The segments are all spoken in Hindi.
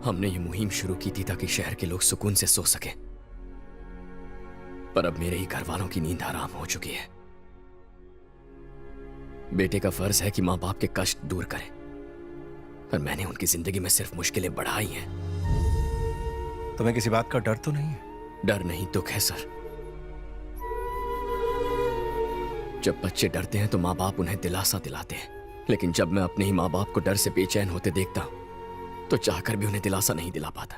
हमने ये मुहिम शुरू की थी ताकि शहर के लोग सुकून से सो सके, पर अब मेरे ही घर वालों की नींद हराम हो चुकी है। बेटे का फर्ज है कि मां बाप के कष्ट दूर करे, पर मैंने उनकी जिंदगी में सिर्फ मुश्किलें बढ़ाई हैं। तुम्हें किसी बात का डर तो नहीं है? डर नहीं, दुख है सर। जब बच्चे डरते हैं तो माँ बाप उन्हें दिलासा दिलाते हैं, लेकिन जब मैं अपने ही माँ बाप को डर से बेचैन होते देखता हूं तो चाहकर भी उन्हें दिलासा नहीं दिला पाता।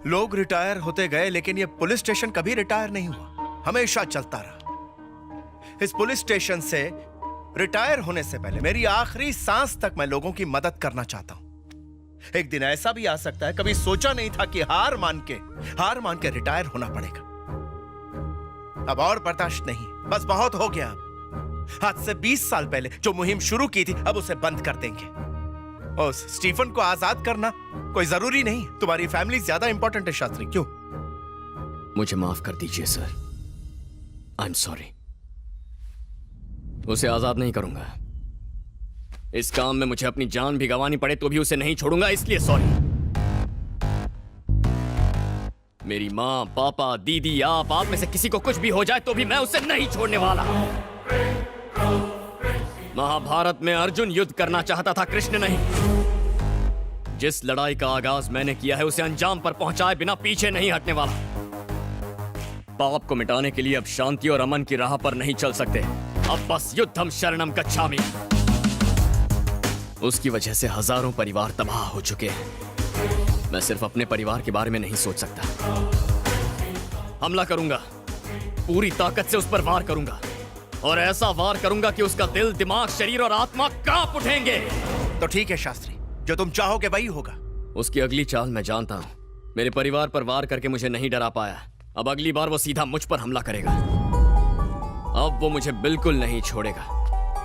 लोग रिटायर होते गए, लेकिन ये पुलिस स्टेशन कभी रिटायर नहीं हुआ, हमेशा चलता रहा। इस पुलिस स्टेशन से रिटायर होने से पहले मेरी आखिरी सांस तक मैं लोगों की मदद करना चाहता हूं। एक दिन ऐसा भी आ सकता है, कभी सोचा नहीं था कि हार मान के रिटायर होना पड़ेगा। अब और बर्दाश्त नहीं, बस बहुत हो गया। आज से 20 साल पहले जो मुहिम शुरू की थी, अब उसे बंद कर देंगे। और स्टीफन को आजाद करना कोई जरूरी नहीं। तुम्हारी फैमिली ज्यादा इंपॉर्टेंट है शास्त्री। क्यों? मुझे माफ कर दीजिए सर, आई एम सॉरी। उसे आजाद नहीं करूंगा। इस काम में मुझे अपनी जान भी गंवानी पड़े तो भी उसे नहीं छोड़ूंगा, इसलिए सॉरी। मेरी माँ, पापा, दीदी, आप में से किसी को कुछ भी हो जाए तो भी मैं उसे नहीं छोड़ने वाला। महाभारत में अर्जुन युद्ध करना चाहता था, कृष्ण नहीं। जिस लड़ाई का आगाज मैंने किया है उसे अंजाम पर पहुंचाए बिना पीछे नहीं हटने वाला। पाप को मिटाने के लिए अब शांति और अमन की राह पर नहीं चल सकते। अब बस युद्धम शरणम गच्छामि। उसकी वजह से हजारों परिवार तबाह हो चुके हैं। मैं सिर्फ अपने परिवार के बारे में नहीं सोच सकता। हमला करूंगा, पूरी ताकत से उस पर वार करूंगा, और ऐसा वार करूंगा कि उसका दिल, दिमाग, शरीर और आत्मा कांप उठेंगे। तो ठीक है शास्त्री, जो तुम चाहोगे वही होगा। उसकी अगली चाल मैं जानता हूं। मेरे परिवार पर वार करके मुझे नहीं डरा पाया, अब अगली बार वो सीधा मुझ पर हमला करेगा। अब वो मुझे बिल्कुल नहीं छोड़ेगा,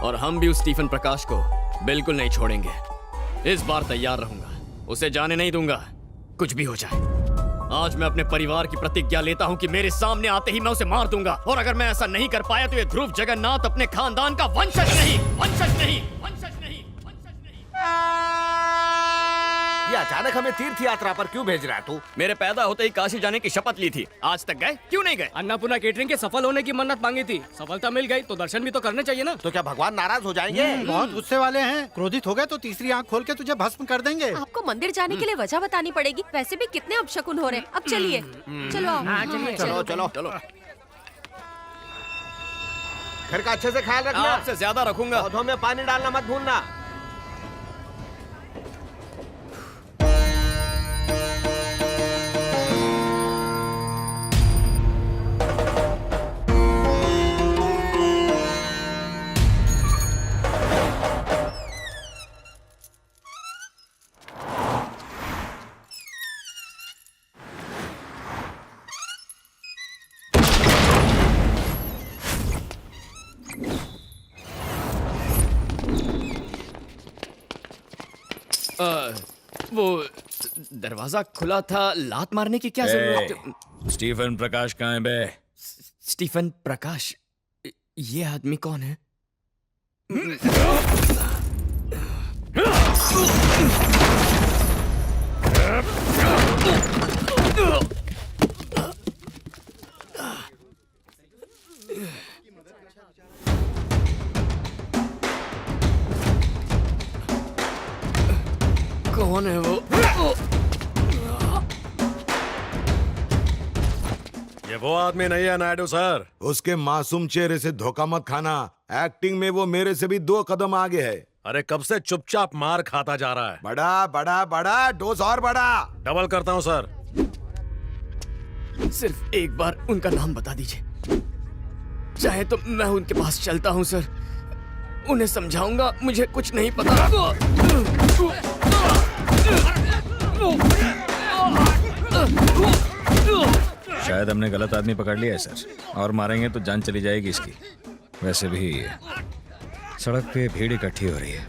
और हम भी उस स्टीफन प्रकाश को बिल्कुल नहीं छोड़ेंगे। इस बार तैयार रहूंगा, उसे जाने नहीं दूंगा, कुछ भी हो जाए। आज मैं अपने परिवार की प्रतिज्ञा लेता हूं कि मेरे सामने आते ही मैं उसे मार दूंगा, और अगर मैं ऐसा नहीं कर पाया तो ये ध्रुव जगन्नाथ अपने खानदान का वंशज नहीं। ये अचानक हमें तीर्थ यात्रा पर क्यों भेज रहा है तू? मेरे पैदा होते ही काशी जाने की शपथ ली थी, आज तक गए क्यों नहीं गए? अन्नपूर्णा केटरिंग के सफल होने की मन्नत मांगी थी, सफलता मिल गई तो दर्शन भी तो करने चाहिए ना। तो क्या भगवान नाराज हो जाएंगे? बहुत गुस्से वाले हैं, क्रोधित हो गए तो तीसरी आंख खोल के तुझे भस्म कर देंगे। आपको मंदिर जाने के लिए वजह बतानी पड़ेगी, वैसे भी कितने अपशकुन हो रहे हैं। अब चलिए, चलो आओ। चलो चलो चलो, घर का अच्छे से ख्याल रखना। आपसे ज्यादा रखूंगा। पौधों में पानी डालना मत भूलना। वो दरवाजा खुला था, लात मारने की क्या जरूरत? स्टीफन प्रकाश कहाँ है बे? स्टीफन प्रकाश? ये आदमी कौन है? कौन है वो? ये वो आदमी नहीं है नायडू सर। उसके मासूम चेहरे से धोखा मत खाना। एक्टिंग में वो मेरे से भी 2 कदम आगे है। अरे कब से चुपचाप मार खाता जा रहा है। बड़ा बड़ा बड़ा डोज और बड़ा। डबल करता हूँ सर। सिर्फ एक बार उनका नाम बता दीजिए, चाहे तो मैं उनके पास चलता हूँ सर, उन्हें समझाऊंगा मुझे कुछ नहीं पता। शायद हमने गलत आदमी पकड़ लिया है सर, और मारेंगे तो जान चली जाएगी इसकी। वैसे भी सड़क पे भीड़ इकट्ठी हो रही है।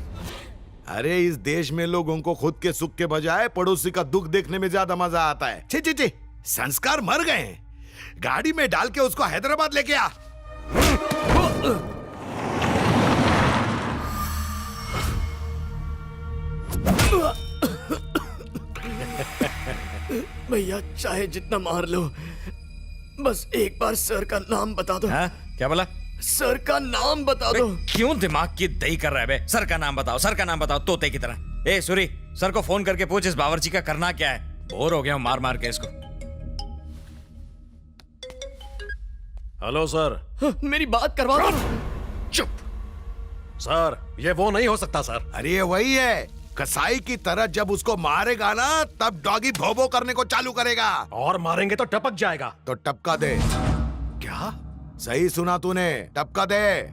अरे इस देश में लोगों को खुद के सुख के बजाय पड़ोसी का दुख देखने में ज्यादा मजा आता है। ची ची ची, संस्कार मर गए हैं। गाड़ी में डाल के उसको हैदराबाद लेके आ। भैया चाहे जितना मार लो, बस एक बार सर का नाम बता दो। हाँ क्या बोला? सर का नाम बता दो। क्यों दिमाग की दही कर रहा है बे? सर का नाम बताओ, सर का नाम बताओ, तोते की तरह। ए सूरी, सर को फोन करके पूछ इस बावर्ची का करना क्या है। बोर हो गया हूं मार मार के इसको। Hello sir. मेरी बात करवा दो। चुप सर, ये वो नहीं हो सकता सर। अरे ये वही है, कसाई की तरह जब उसको मारेगा ना तब डॉगी भोबो करने को चालू करेगा। और मारेंगे तो टपक जाएगा। तो टपका दे। क्या? सही सुना तूने, टपका दे।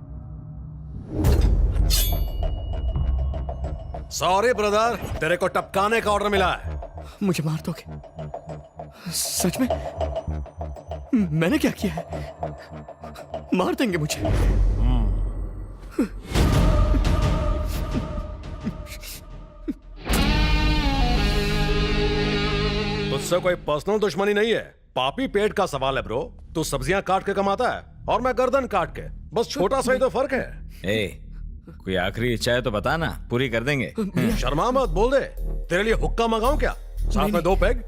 सॉरी ब्रदर, तेरे को टपकाने का ऑर्डर मिला है। मुझे मार दोगे? सच में? मैंने क्या किया है? मार देंगे मुझे? तुझसे कोई पर्सनल दुश्मनी नहीं है, पापी पेट का सवाल है ब्रो। तू सब्जियां काट के कमाता है और मैं गर्दन काट के, बस छोटा सा ही तो फर्क है। ए, कोई आखिरी इच्छा है तो बता ना, पूरी कर देंगे। शर्मा मत, बोल दे। तेरे लिए हुक्का मंगाऊं क्या? साथ में 2 पेग।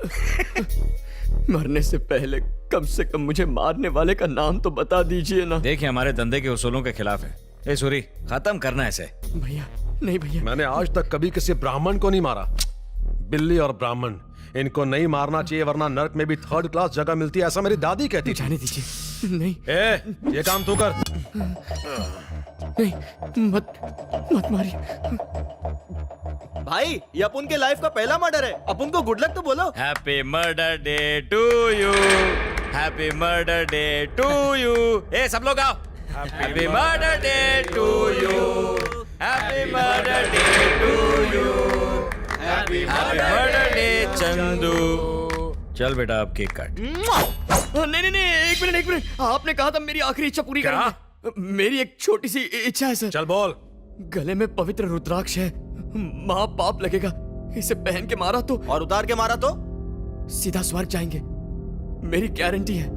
मरने से पहले कम से कम मुझे मारने वाले का नाम तो बता दीजिए ना। देखिए हमारे धंधे के उसूलों के खिलाफ है। ए सूरी, खत्म करना ऐसे। भैया नहीं भैया। मैंने आज तक कभी किसी ब्राह्मण को नहीं मारा। बिल्ली और ब्राह्मण, इनको नहीं मारना चाहिए वरना नर्क में भी 3rd क्लास जगह मिलती है, ऐसा मेरी दादी कहती थी। जाने दीजिए। नहीं ये काम तू कर। नहीं, मत मारिए। भाई ये अपन के लाइफ का पहला मर्डर है, अपन को गुड लक तो बोलो। Happy murder day to you, happy murder day to you. ए सब लोग आओ। Happy murder day to you, happy murder day to you, happy murder day Chandu. चल बेटा अब केक काट। नहीं, एक मिनट। आपने कहा था मेरी आखिरी इच्छा पूरी करेंगे। मेरी एक छोटी सी इच्छा है सर। चल बोल। गले में पवित्र रुद्राक्ष है, महा पाप लगेगा। इसे पहन के मारा तो, और उतार के मारा तो सीधा स्वर्ग जाएंगे, मेरी गारंटी है।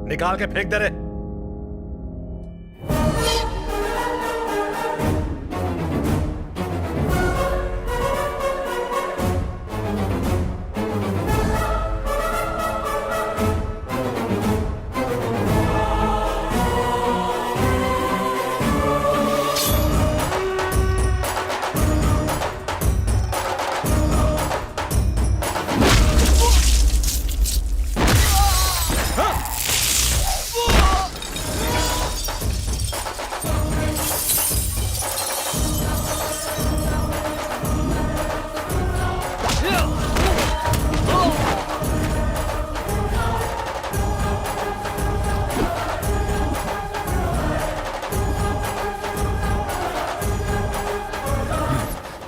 निकाल के फेंक दे रे।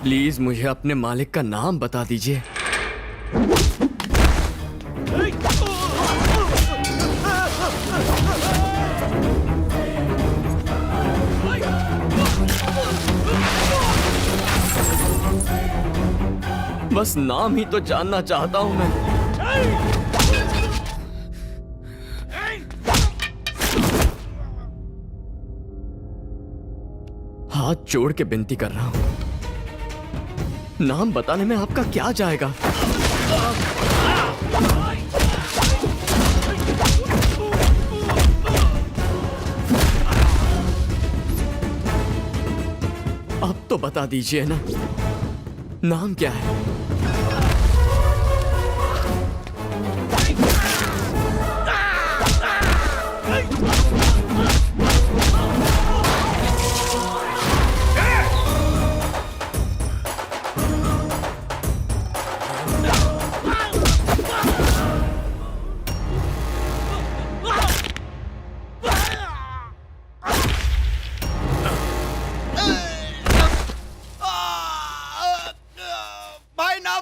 प्लीज मुझे अपने मालिक का नाम बता दीजिए। बस नाम ही तो जानना चाहता हूं मैं। हाथ जोड़ के विनती कर रहा हूं, नाम बताने में आपका क्या जाएगा? अब तो बता दीजिए ना, नाम क्या है? भाई नाम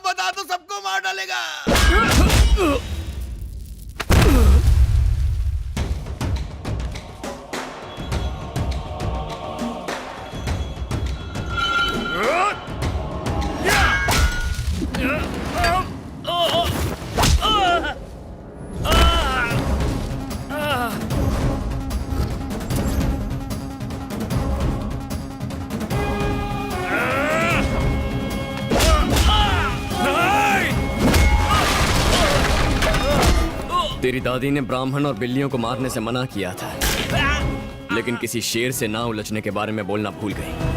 तेरी दादी ने ब्राह्मण और बिल्लियों को मारने से मना किया था, लेकिन किसी शेर से ना उलझने के बारे में बोलना भूल गई।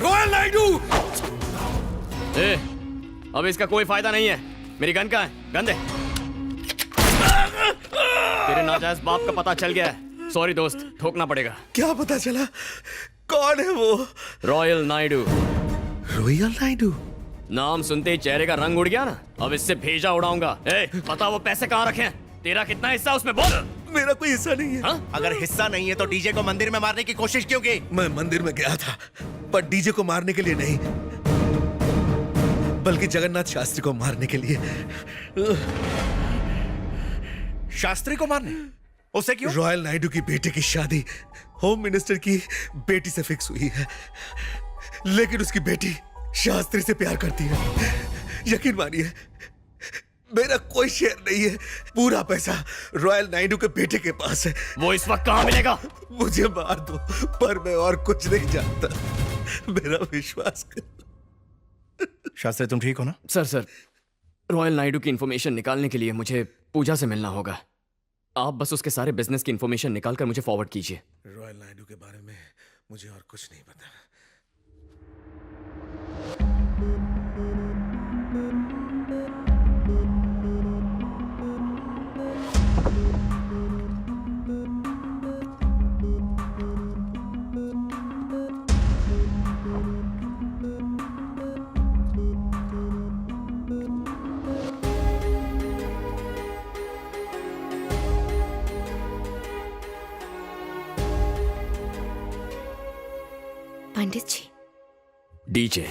रॉयल नायडू! ए, अब इसका कोई फायदा नहीं है। मेरी गन कहाँ है? गन दे। तेरे नाजायज बाप का पता चल गया है। सॉरी दोस्त, ठोकना पड़ेगा। क्या पता चला? कौन है वो? रॉयल नायडू। रॉयल नायडू? नाम सुनते ही चेहरे का रंग उड़ गया ना। अब इससे भेजा उड़ाऊंगा। ए, पता वो पैसे कहाँ रखे हैं? तेरा कितना हिस्सा उसमें बोल। मेरा कोई हिस्सा नहीं है। हाँ? अगर हिस्सा नहीं है तो डीजे को मंदिर में मारने की कोशिश क्यों की? मैं मंदिर में गया था, पर डीजे को मारने के लिए नहीं, बल्कि जगन्नाथ शास्त्री को मारने के लिए। शास्त्री को मारने? उसे क्यों? रॉयल नायडू की बेटे की शादी होम मिनिस्टर की बेटी से फिक्स हुई है, लेकिन उसकी बेटी शास्त्री से प्यार करती है। यकीन मानिए, मेरा कोई शेयर नहीं है। पूरा पैसा रॉयल नायडू के बेटे के पास है। वो इस वक्त कहाँ मिलेगा? मुझे मार दो, पर मैं और कुछ नहीं जानता। मेरा विश्वास कर। शास्त्री तुम ठीक हो ना? सर, रॉयल नायडू की इंफॉर्मेशन निकालने के लिए मुझे पूजा से मिलना होगा। आप बस उसके सारे बिजनेस की इंफॉर्मेशन निकालकर मुझे फॉरवर्ड कीजिए। रॉयल नायडू के बारे में मुझे और कुछ नहीं पता। पंडित जी, डीजे